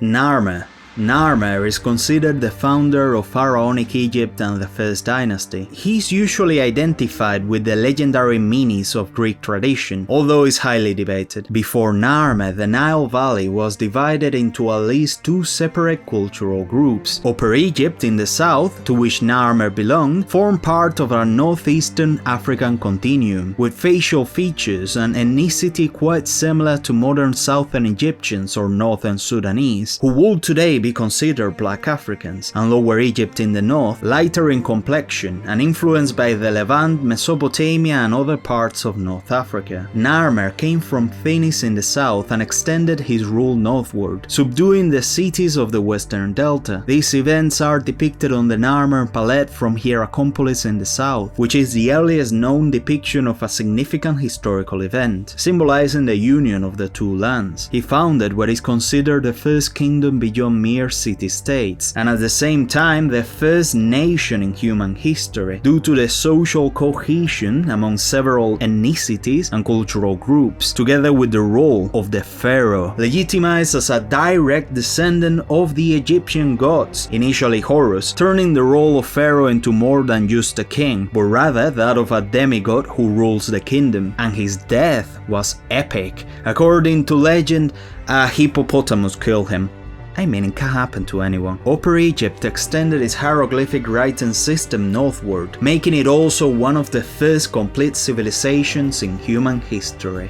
Narmer. Narmer is considered the founder of pharaonic Egypt and the First Dynasty. He is usually identified with the legendary Menes of Greek tradition, although is highly debated. Before Narmer, the Nile Valley was divided into at least two separate cultural groups. Upper Egypt in the south, to which Narmer belonged, formed part of a northeastern African continuum, with facial features and ethnicity quite similar to modern southern Egyptians or northern Sudanese, who would today be considered black Africans, and Lower Egypt in the north, lighter in complexion and influenced by the Levant, Mesopotamia and other parts of North Africa. Narmer came from Thinis in the south and extended his rule northward, subduing the cities of the western delta. These events are depicted on the Narmer Palette from Hierakonpolis in the south, which is the earliest known depiction of a significant historical event, symbolizing the union of the two lands. He founded what is considered the first kingdom beyond mere city-states, and at the same time the first nation in human history, due to the social cohesion among several ethnicities and cultural groups, together with the role of the pharaoh, legitimized as a direct descendant of the Egyptian gods, initially Horus, turning the role of pharaoh into more than just a king, but rather that of a demigod who rules the kingdom, and his death was epic. According to legend, a hippopotamus killed him. I mean, it can happen to anyone. Upper Egypt extended its hieroglyphic writing system northward, making it also one of the first complete civilizations in human history.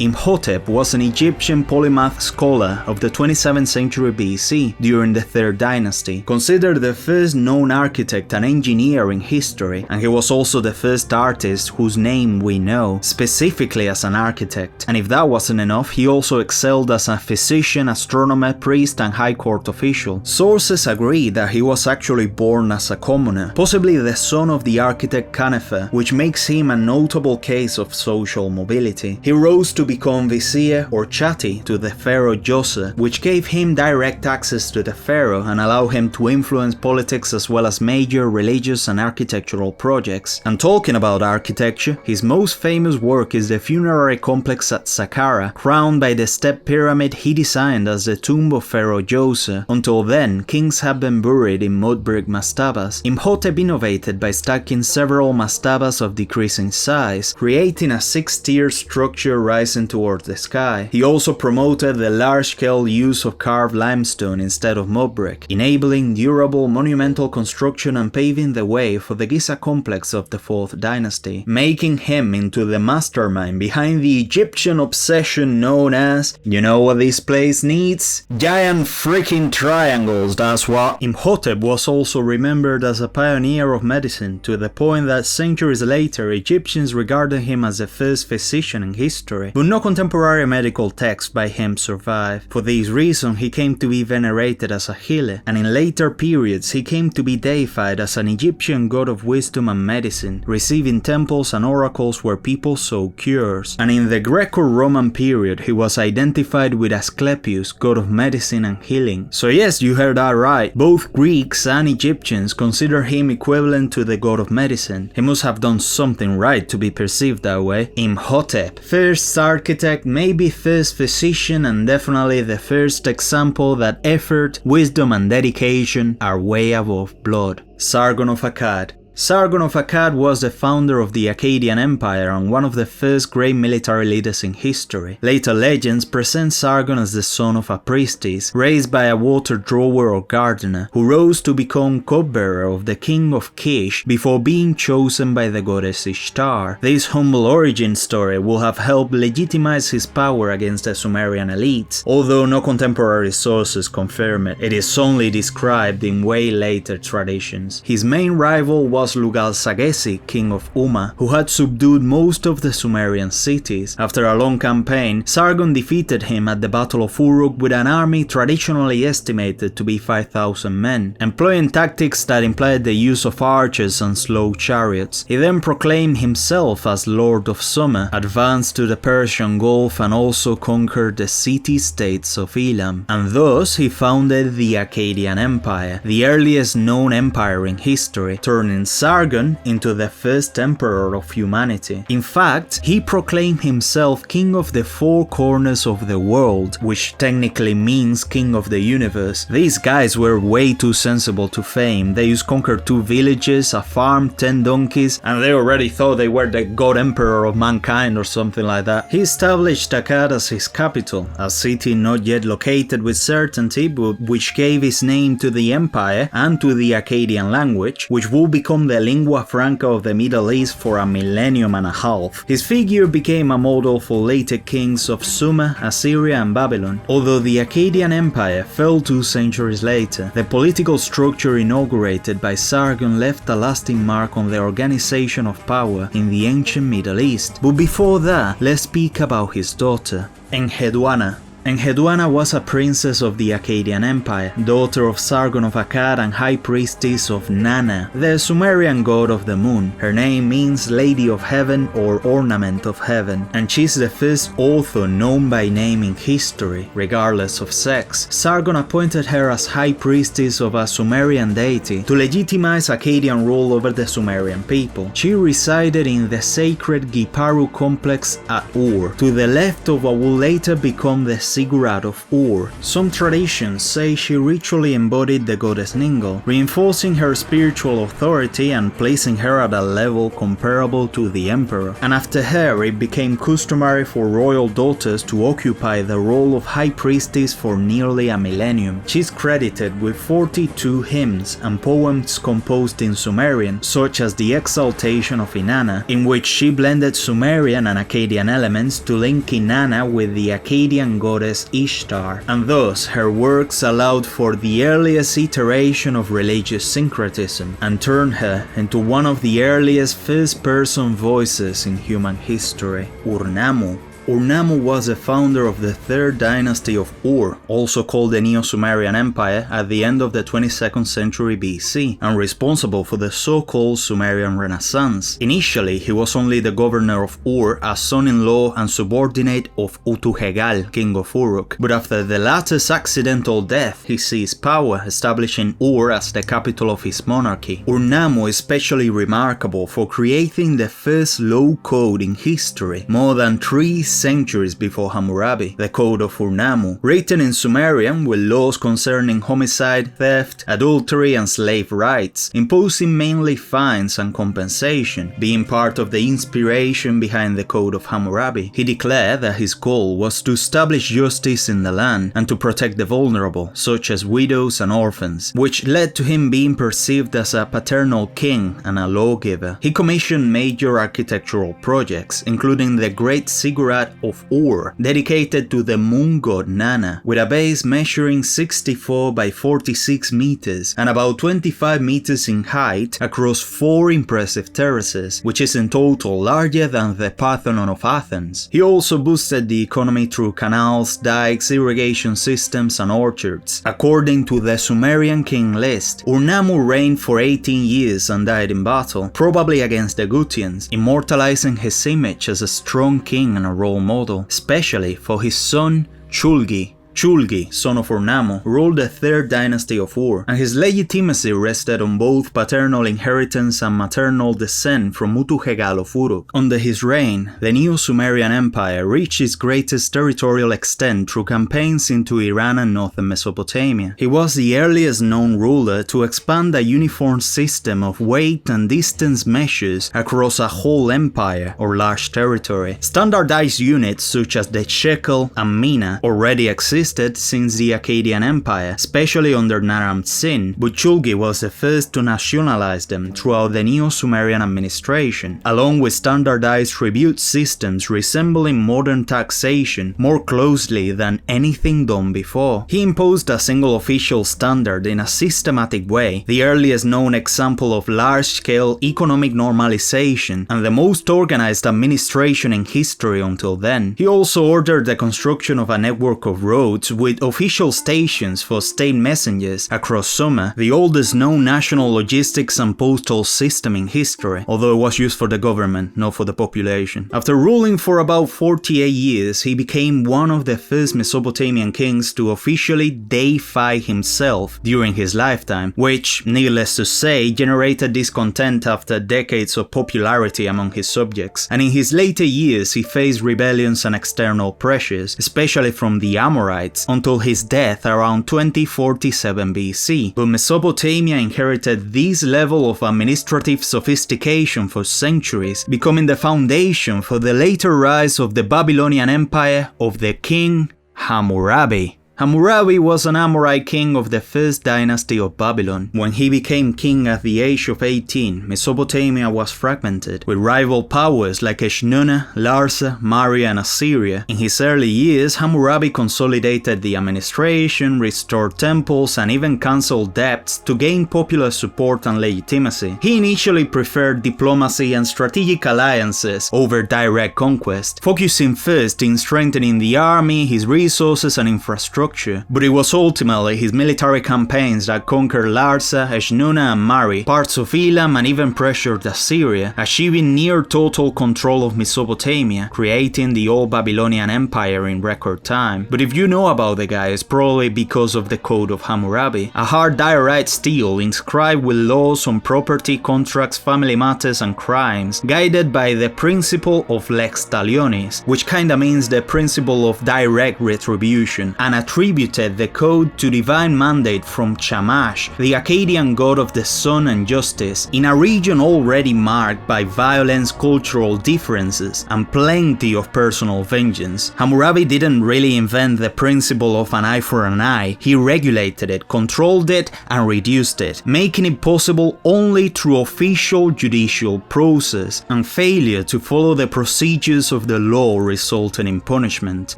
Imhotep was an Egyptian polymath scholar of the 27th century BC during the Third Dynasty, considered the first known architect and engineer in history, and he was also the first artist whose name we know, specifically as an architect. And if that wasn't enough, he also excelled as a physician, astronomer, priest, and high court official. Sources agree that he was actually born as a commoner, possibly the son of the architect Knefer, which makes him a notable case of social mobility. He rose to become vizier or chatti to the pharaoh Djoser, which gave him direct access to the pharaoh and allowed him to influence politics as well as major religious and architectural projects. And talking about architecture, his most famous work is the funerary complex at Saqqara, crowned by the step pyramid he designed as the tomb of pharaoh Djoser. Until then, kings had been buried in mud brick mastabas. Imhotep innovated by stacking several mastabas of decreasing size, creating a 6-tier structure rising towards the sky. He also promoted the large-scale use of carved limestone instead of mud brick, enabling durable monumental construction and paving the way for the Giza complex of the 4th dynasty, making him into the mastermind behind the Egyptian obsession known as, you know what this place needs? Giant freaking triangles, that's what. Imhotep was also remembered as a pioneer of medicine, to the point that centuries later Egyptians regarded him as the first physician in history. But no contemporary medical texts by him survive. For this reason, he came to be venerated as a healer, and in later periods he came to be deified as an Egyptian god of wisdom and medicine, receiving temples and oracles where people sought cures. And in the Greco-Roman period, he was identified with Asclepius, god of medicine and healing. So yes, you heard that right. Both Greeks and Egyptians consider him equivalent to the god of medicine. He must have done something right to be perceived that way. Imhotep, first architect, maybe first physician, and definitely the first example that effort, wisdom and dedication are way above blood. Sargon of Akkad. Sargon of Akkad was the founder of the Akkadian Empire and one of the first great military leaders in history. Later legends present Sargon as the son of a priestess, raised by a water drawer or gardener, who rose to become cupbearer of the king of Kish before being chosen by the goddess Ishtar. This humble origin story will have helped legitimize his power against the Sumerian elites, although no contemporary sources confirm it. It is only described in way later traditions. His main rival was Lugal-Sagesi, king of Umma, who had subdued most of the Sumerian cities. After a long campaign, Sargon defeated him at the Battle of Uruk with an army traditionally estimated to be 5,000 men, employing tactics that implied the use of archers and slow chariots. He then proclaimed himself as Lord of Summer, advanced to the Persian Gulf and also conquered the city-states of Elam, and thus he founded the Akkadian Empire, the earliest known empire in history, turning Sargon into the first emperor of humanity. In fact, he proclaimed himself king of the four corners of the world, which technically means king of the universe. These guys were way too sensible to fame. They just conquered 2 villages, a farm, 10 donkeys, and they already thought they were the god emperor of mankind or something like that. He established Akkad as his capital, a city not yet located with certainty, but which gave its name to the empire and to the Akkadian language, which would become the lingua franca of the Middle East for a millennium and a half. His figure became a model for later kings of Sumer, Assyria and Babylon. Although the Akkadian Empire fell 2 centuries later, the political structure inaugurated by Sargon left a lasting mark on the organization of power in the ancient Middle East. But before that, let's speak about his daughter, Enheduanna. Enheduanna was a princess of the Akkadian Empire, daughter of Sargon of Akkad and high priestess of Nanna, the Sumerian god of the moon. Her name means Lady of Heaven or Ornament of Heaven, and she's the first author known by name in history, regardless of sex. Sargon appointed her as high priestess of a Sumerian deity to legitimize Akkadian rule over the Sumerian people. She resided in the sacred Giparu complex at Ur, to the left of what would later become the Ziggurat of Ur. Some traditions say she ritually embodied the goddess Ningal, reinforcing her spiritual authority and placing her at a level comparable to the emperor. And after her, it became customary for royal daughters to occupy the role of high priestess for nearly a millennium. She's credited with 42 hymns and poems composed in Sumerian, such as the Exaltation of Inanna, in which she blended Sumerian and Akkadian elements to link Inanna with the Akkadian goddess Ishtar, and thus her works allowed for the earliest iteration of religious syncretism and turned her into one of the earliest first-person voices in human history. Ur-Nammu. Ur-Nammu was the founder of the 3rd dynasty of Ur, also called the Neo-Sumerian Empire, at the end of the 22nd century BC, and responsible for the so-called Sumerian Renaissance. Initially, he was only the governor of Ur, as son-in-law and subordinate of Utuhegal, king of Uruk, but after the latter's accidental death, he seized power, establishing Ur as the capital of his monarchy. Ur-Nammu is especially remarkable for creating the first law code in history, more than 3 centuries before Hammurabi, the Code of Ur-Nammu, written in Sumerian with laws concerning homicide, theft, adultery and slave rights, imposing mainly fines and compensation. Being part of the inspiration behind the Code of Hammurabi, he declared that his goal was to establish justice in the land and to protect the vulnerable, such as widows and orphans, which led to him being perceived as a paternal king and a lawgiver. He commissioned major architectural projects, including the Great Ziggurat of Ur, dedicated to the moon god Nanna, with a base measuring 64 by 46 meters and about 25 meters in height across 4 impressive terraces, which is in total larger than the Parthenon of Athens. He also boosted the economy through canals, dikes, irrigation systems and orchards. According to the Sumerian king list, Ur-Nammu reigned for 18 years and died in battle, probably against the Gutians, immortalizing his image as a strong king and a role model, especially for his son Shulgi. Shulgi, son of Ur-Nammu, ruled the 3rd dynasty of Ur, and his legitimacy rested on both paternal inheritance and maternal descent from Utuhegal of Uruk. Under his reign, the Neo-Sumerian Empire reached its greatest territorial extent through campaigns into Iran and northern Mesopotamia. He was the earliest known ruler to expand a uniform system of weight and distance measures across a whole empire or large territory. Standardized units such as the shekel and mina already existed since the Akkadian Empire, especially under Naram Sin, but Shulgi was the first to nationalize them throughout the Neo-Sumerian administration, along with standardized tribute systems resembling modern taxation more closely than anything done before. He imposed a single official standard in a systematic way, the earliest known example of large-scale economic normalization and the most organized administration in history until then. He also ordered the construction of a network of roads roads with official stations for state messengers across Sumer, the oldest known national logistics and postal system in history, although it was used for the government, not for the population. After ruling for about 48 years, he became one of the first Mesopotamian kings to officially deify himself during his lifetime, which, needless to say, generated discontent after decades of popularity among his subjects, and in his later years he faced rebellions and external pressures, especially from the Amorites, until his death around 2047 BC. But Mesopotamia inherited this level of administrative sophistication for centuries, becoming the foundation for the later rise of the Babylonian Empire of the king Hammurabi. Hammurabi was an Amorite king of the first dynasty of Babylon. When he became king at the age of 18, Mesopotamia was fragmented, with rival powers like Enheduanna, Larsa, Mari, and Assyria. In his early years, Hammurabi consolidated the administration, restored temples, and even cancelled debts to gain popular support and legitimacy. He initially preferred diplomacy and strategic alliances over direct conquest, focusing first in strengthening the army, his resources, and infrastructure. But it was ultimately his military campaigns that conquered Larsa, Enheduanna, and Mari, parts of Elam, and even pressured Assyria, achieving near total control of Mesopotamia, creating the Old Babylonian Empire in record time. But if you know about the guy, it's probably because of the Code of Hammurabi, a hard diorite stele inscribed with laws on property, contracts, family matters, and crimes, guided by the principle of lex talionis, which kinda means the principle of direct retribution, and attributed the code to divine mandate from Shamash, the Akkadian god of the sun and justice, in a region already marked by violence, cultural differences, and plenty of personal vengeance. Hammurabi didn't really invent the principle of an eye for an eye, he regulated it, controlled it, and reduced it, making it possible only through official judicial process, and failure to follow the procedures of the law resulted in punishment.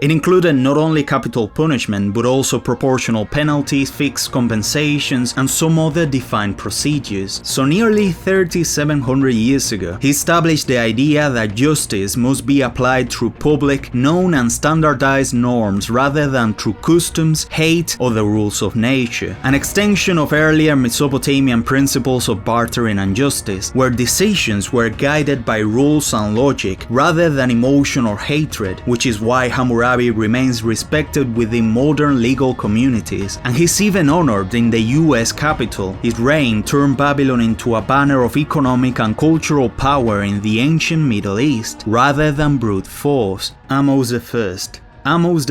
It included not only capital punishment, but also proportional penalties, fixed compensations, and some other defined procedures. So nearly 3,700 years ago, he established the idea that justice must be applied through public, known and standardized norms rather than through customs, hate, or the rules of nature. An extension of earlier Mesopotamian principles of bartering and justice, where decisions were guided by rules and logic rather than emotion or hatred, which is why Hammurabi remains respected within modern legal communities, and he's even honored in the US Capitol. His reign turned Babylon into a banner of economic and cultural power in the ancient Middle East, rather than brute force. Ahmose I. Ahmose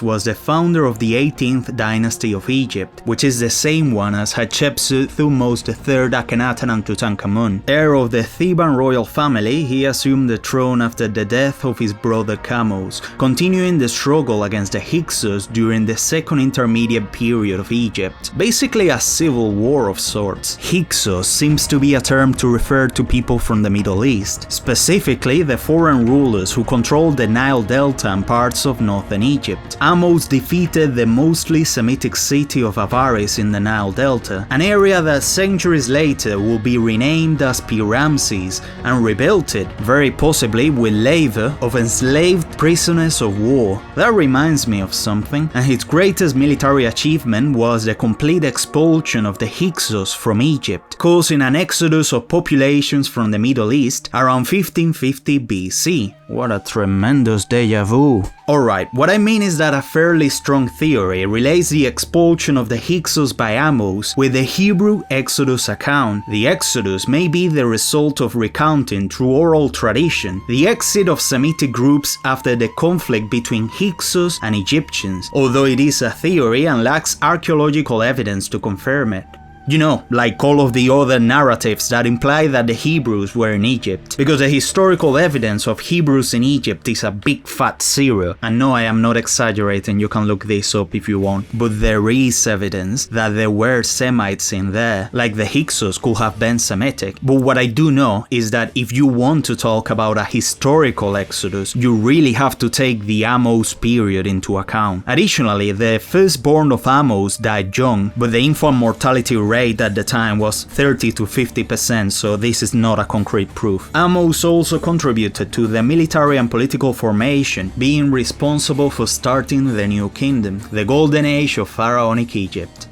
I was the founder of the 18th dynasty of Egypt, which is the same one as Hatshepsut, Thutmose III, Akhenaten, and Tutankhamun. Heir of the Theban royal family, he assumed the throne after the death of his brother Ahmose, continuing the struggle against the Hyksos during the second intermediate period of Egypt, basically a civil war of sorts. Hyksos seems to be a term to refer to people from the Middle East, specifically the foreign rulers who controlled the Nile Delta and parts of northern Egypt. Ahmose defeated the mostly Semitic city of Avaris in the Nile Delta, an area that centuries later will be renamed as Ramses, and rebuilt it, very possibly with labor of enslaved prisoners of war. That reminds me of something, and his greatest military achievement was the complete expulsion of the Hyksos from Egypt, causing an exodus of populations from the Middle East around 1550 BC. What a tremendous deja vu. Alright, what I mean is that a fairly strong theory relates the expulsion of the Hyksos by Ahmose with the Hebrew Exodus account. The Exodus may be the result of recounting through oral tradition the exit of Semitic groups after the conflict between Hyksos and Egyptians, although it is a theory and lacks archaeological evidence to confirm it. You know, like all of the other narratives that imply that the Hebrews were in Egypt, because the historical evidence of Hebrews in Egypt is a big fat zero. And no, I am not exaggerating, you can look this up if you want, but there is evidence that there were Semites in there, like the Hyksos could have been Semitic. But what I do know is that if you want to talk about a historical exodus, you really have to take the Ahmose period into account. Additionally, the firstborn of Ahmose died young, but the infant mortality rate rate at the time was 30 to 50%, so this is not a concrete proof. Ahmose also contributed to the military and political formation, being responsible for starting the new kingdom, the golden age of pharaonic Egypt.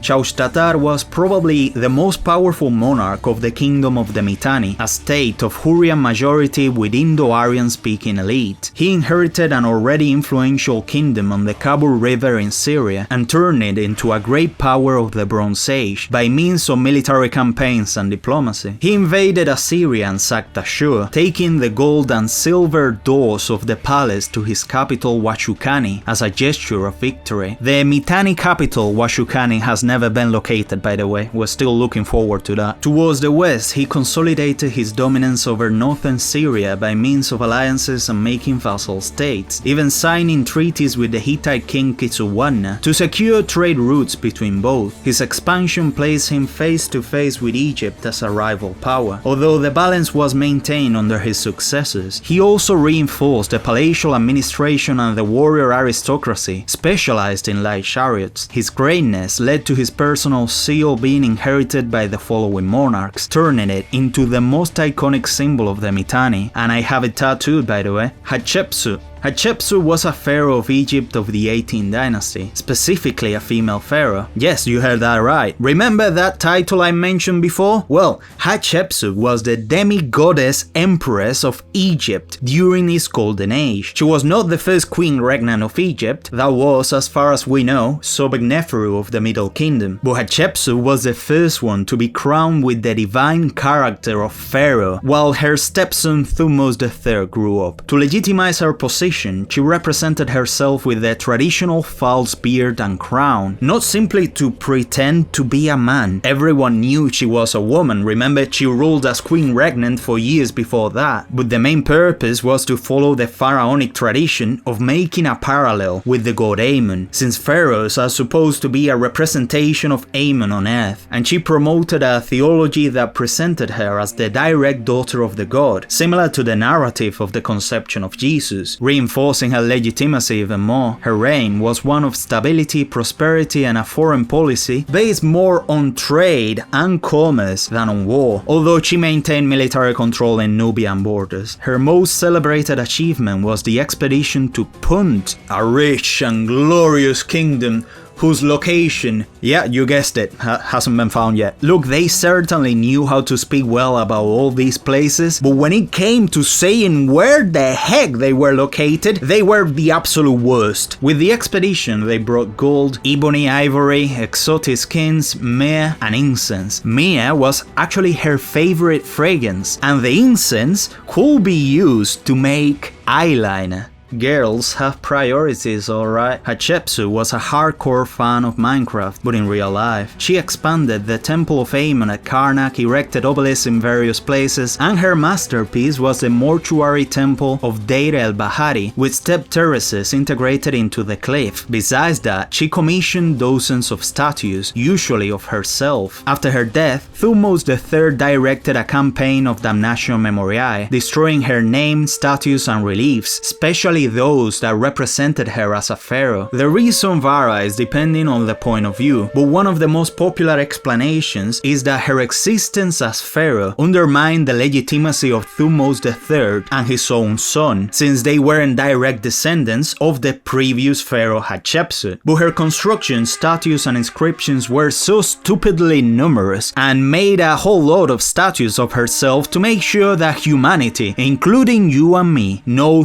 Sauštatar was probably the most powerful monarch of the Kingdom of the Mitanni, a state of Hurrian majority with Indo-Aryan speaking elite. He inherited an already influential kingdom on the Kabul River in Syria and turned it into a great power of the Bronze Age by means of military campaigns and diplomacy. He invaded Assyria and sacked Ashur, taking the gold and silver doors of the palace to his capital Washukani as a gesture of victory. The Mitanni capital Washukani has never been located, by the way. We're still looking forward to that. Towards the west, he consolidated his dominance over northern Syria by means of alliances and making vassal states, even signing treaties with the Hittite king Enheduanna to secure trade routes between both. His expansion placed him face to face with Egypt as a rival power. Although the balance was maintained under his successors, he also reinforced the palatial administration and the warrior aristocracy, specialized in light chariots. His greatness led to his personal seal being inherited by the following monarchs, turning it into the most iconic symbol of the Mitanni, and I have it tattooed, by the way, Hatshepsut. Hatshepsut was a pharaoh of Egypt of the 18th dynasty, specifically a female pharaoh. Yes, you heard that right. Remember that title I mentioned before? Well, Hatshepsut was the demi-goddess empress of Egypt during its golden age. She was not the first queen regnant of Egypt, that was, as far as we know, Sobekneferu of the Middle Kingdom, but Hatshepsut was the first one to be crowned with the divine character of pharaoh, while her stepson Thutmose III grew up. To legitimize her position, she represented herself with the traditional false beard and crown, not simply to pretend to be a man. Everyone knew she was a woman, remember she ruled as queen regnant for years before that, but the main purpose was to follow the pharaonic tradition of making a parallel with the god Amun, since pharaohs are supposed to be a representation of Amun on earth, and she promoted a theology that presented her as the direct daughter of the god, similar to the narrative of the conception of Jesus, reinforcing her legitimacy even more. Her reign was one of stability, prosperity, and a foreign policy based more on trade and commerce than on war, although she maintained military control in Nubian borders. Her most celebrated achievement was the expedition to Punt, a rich and glorious kingdom whose location, yeah, you guessed it, hasn't been found yet. Look, they certainly knew how to speak well about all these places, but when it came to saying where the heck they were located, they were the absolute worst. With the expedition, they brought gold, ebony, ivory, exotic skins, myrrh, and incense. Myrrh was actually her favorite fragrance, and the incense could be used to make eyeliner. Girls have priorities, alright. Hatshepsut was a hardcore fan of Minecraft, but in real life. She expanded the Temple of Amun at Karnak, erected obelisks in various places, and her masterpiece was the mortuary temple of Deir el-Bahari, with step terraces integrated into the cliff. Besides that, she commissioned dozens of statues, usually of herself. After her death, Thutmose III directed a campaign of damnatio memoriae, destroying her name, statues, and reliefs, especially those that represented her as a pharaoh. The reason varies depending on the point of view, but one of the most popular explanations is that her existence as pharaoh undermined the legitimacy of Thutmose III and his own son, since they weren't direct descendants of the previous pharaoh Hatshepsut. But her construction, statues, and inscriptions were so stupidly numerous and made a whole lot of statues of herself to make sure that humanity, including you and me, know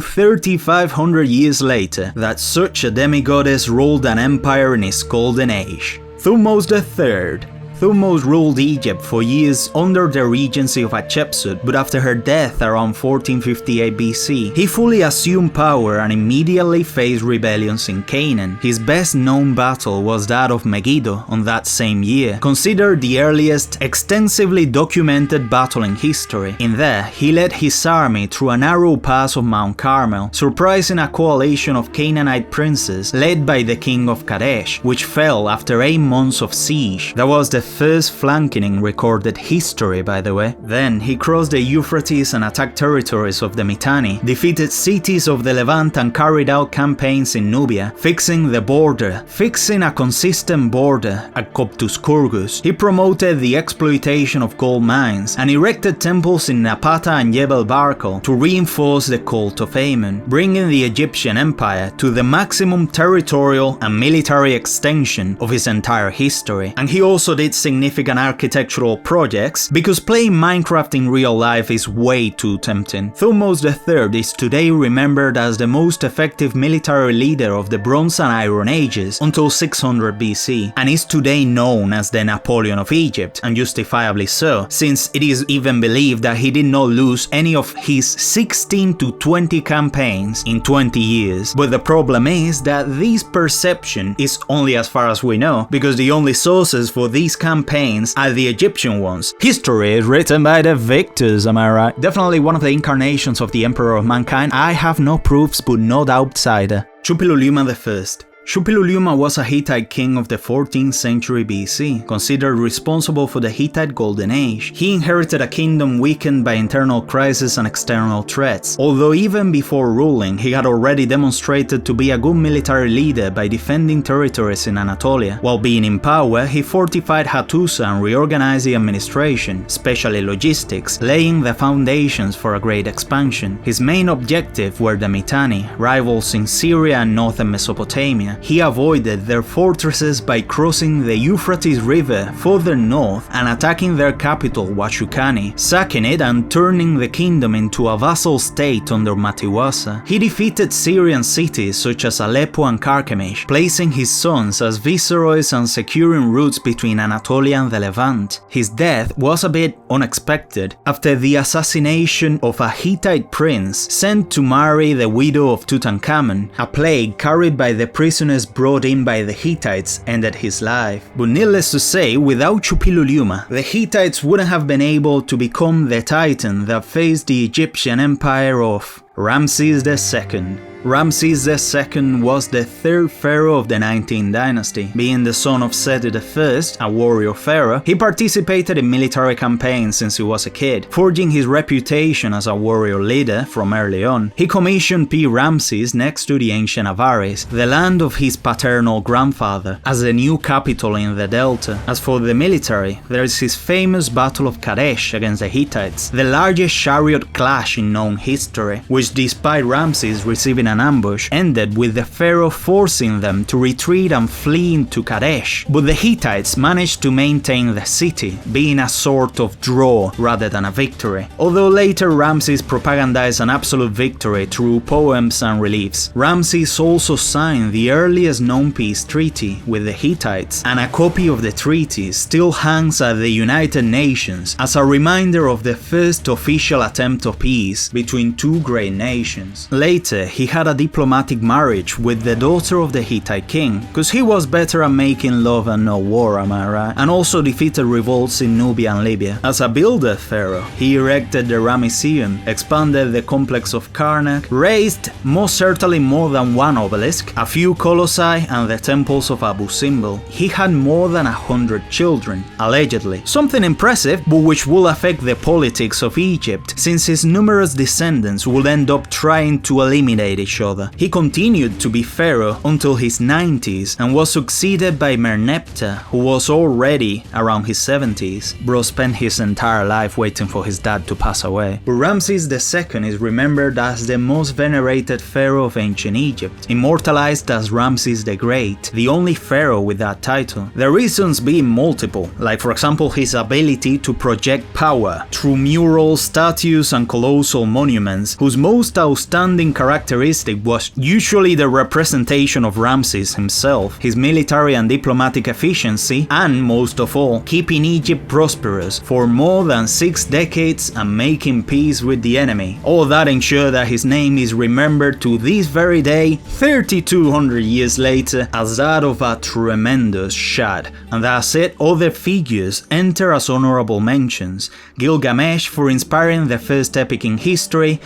500 years later that such a demigoddess ruled an empire in its golden age. Thutmose III. Thutmose ruled Egypt for years under the regency of Hatshepsut, but after her death around 1458 BC, he fully assumed power and immediately faced rebellions in Canaan. His best known battle was that of Megiddo on that same year, considered the earliest extensively documented battle in history. In there, he led his army through a narrow pass of Mount Carmel, surprising a coalition of Canaanite princes led by the king of Kadesh, which fell after 8 months of siege. That was the first flanking in recorded history, by the way. Then he crossed the Euphrates and attacked territories of the Mitanni, defeated cities of the Levant and carried out campaigns in Nubia, fixing the border, fixing a consistent border at Coptus Curgus. He promoted the exploitation of gold mines and erected temples in Napata and Jebel Barkal to reinforce the cult of Amun, bringing the Egyptian empire to the maximum territorial and military extension of his entire history. And he also did significant architectural projects, because playing Minecraft in real life is way too tempting. Thutmose III is today remembered as the most effective military leader of the Bronze and Iron Ages until 600 BC, and is today known as the Napoleon of Egypt, and justifiably so, since it is even believed that he did not lose any of his 16 to 20 campaigns in 20 years. But the problem is that this perception is only as far as we know, because the only sources for these campaigns are the Egyptian ones. History is written by the victors, am I right? Definitely one of the incarnations of the Emperor of Mankind. I have no proofs, but no outsider. Šuppiluliuma I. Šuppiluliuma was a Hittite king of the 14th century BC, considered responsible for the Hittite Golden Age. He inherited a kingdom weakened by internal crises and external threats, although even before ruling, he had already demonstrated to be a good military leader by defending territories in Anatolia. While being in power, he fortified Hattusa and reorganized the administration, especially logistics, laying the foundations for a great expansion. His main objective were the Mitanni, rivals in Syria and northern Mesopotamia. He avoided their fortresses by crossing the Euphrates River further north and attacking their capital Washukani, sacking it and turning the kingdom into a vassal state under Matiwasa. He defeated Syrian cities such as Aleppo and Carchemish, placing his sons as viceroys and securing routes between Anatolia and the Levant. His death was a bit unexpected after the assassination of a Hittite prince sent to marry the widow of Tutankhamun. A plague carried by the prisoners brought in by the Hittites ended his life. But needless to say, without Šuppiluliuma, the Hittites wouldn't have been able to become the titan that faced the Egyptian empire of Ramses II. Ramses II was the third pharaoh of the 19th dynasty. Being the son of Seti I, a warrior pharaoh, he participated in military campaigns since he was a kid, forging his reputation as a warrior leader from early on. He commissioned P. Ramses next to the ancient Avaris, the land of his paternal grandfather, as the new capital in the delta. As for the military, there is his famous Battle of Kadesh against the Hittites, the largest chariot clash in known history, which despite Ramses receiving an ambush, ended with the pharaoh forcing them to retreat and flee into Kadesh. But the Hittites managed to maintain the city, being a sort of draw rather than a victory. Although later Ramses propagandized an absolute victory through poems and reliefs. Ramses also signed the earliest known peace treaty with the Hittites, and a copy of the treaty still hangs at the United Nations as a reminder of the first official attempt of peace between two great nations. Later, he had a diplomatic marriage with the daughter of the Hittite king, cause he was better at making love and no war, am I right? And also defeated revolts in Nubia and Libya. As a builder pharaoh, he erected the Ramesseum, expanded the complex of Karnak, raised most certainly more than one obelisk, a few colossi and the temples of Abu Simbel. He had more than 100 children, allegedly. Something impressive, but which will affect the politics of Egypt, since his numerous descendants would end up trying to eliminate each other. He continued to be pharaoh until his 90s and was succeeded by Merneptah, who was already around his 70s. Bro spent his entire life waiting for his dad to pass away. But Ramses II is remembered as the most venerated pharaoh of ancient Egypt, immortalized as Ramses the Great, the only pharaoh with that title. The reasons being multiple, like for example his ability to project power through murals, statues and colossal monuments, whose most outstanding characteristic was usually the representation of Ramses himself, his military and diplomatic efficiency, and most of all, keeping Egypt prosperous for more than 6 decades and making peace with the enemy. All that ensure that his name is remembered to this very day, 3200 years later, as that of a tremendous shad. And that's it. Other figures enter as honorable mentions. Gilgamesh for inspiring the first epic in history,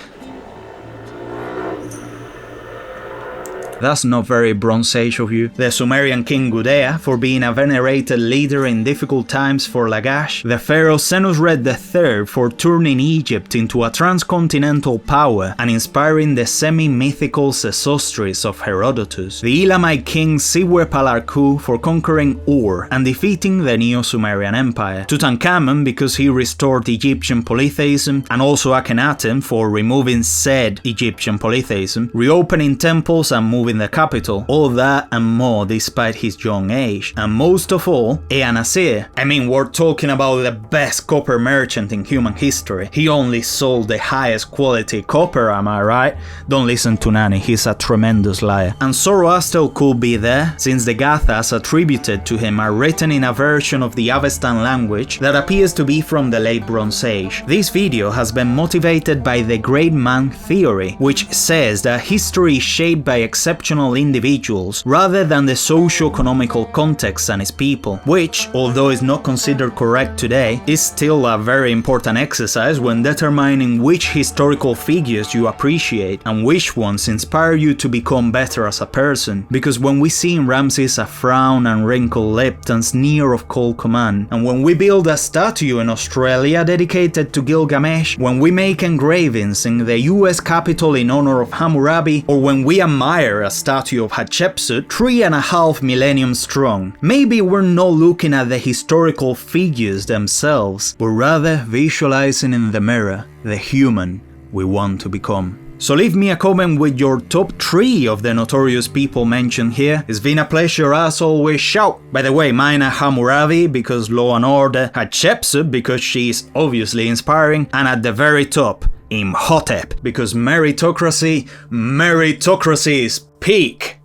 That's not very Bronze Age of you. The Sumerian king Gudea for being a venerated leader in difficult times for Lagash. The pharaoh Senusret III for turning Egypt into a transcontinental power and inspiring the semi-mythical Sesostris of Herodotus. The Elamite king Siwe-Palarku for conquering Ur and defeating the Neo-Sumerian Empire. Tutankhamun because he restored Egyptian polytheism, and also Akhenaten for removing said Egyptian polytheism, reopening temples and moving the capital. All that and more despite his young age. And most of all, Eanasir. I mean, we're talking about the best copper merchant in human history. He only sold the highest quality copper, am I right? Don't listen to Nani, he's a tremendous liar. And Zoroaster could be there, since the Gathas attributed to him are written in a version of the Avestan language that appears to be from the late Bronze Age. This video has been motivated by the Great Man theory, which says that history is shaped by exceptional individuals rather than the socio-economical context and its people, which, although is not considered correct today, is still a very important exercise when determining which historical figures you appreciate and which ones inspire you to become better as a person. Because when we see in Ramses a frown and wrinkled lipped and sneer of cold command, and when we build a statue in Australia dedicated to Gilgamesh, when we make engravings in the US Capitol in honor of Hammurabi, or when we admire a statue of Hatshepsut 3.5 millennium strong, maybe we're not looking at the historical figures themselves, but rather visualizing in the mirror the human we want to become. So leave me a comment with your top 3 of the notorious people mentioned here. It's been a pleasure as always. Shout! By the way, mine are Hammurabi because law and order, Hatshepsut because she's obviously inspiring, and at the very top, Imhotep because meritocracy is peak.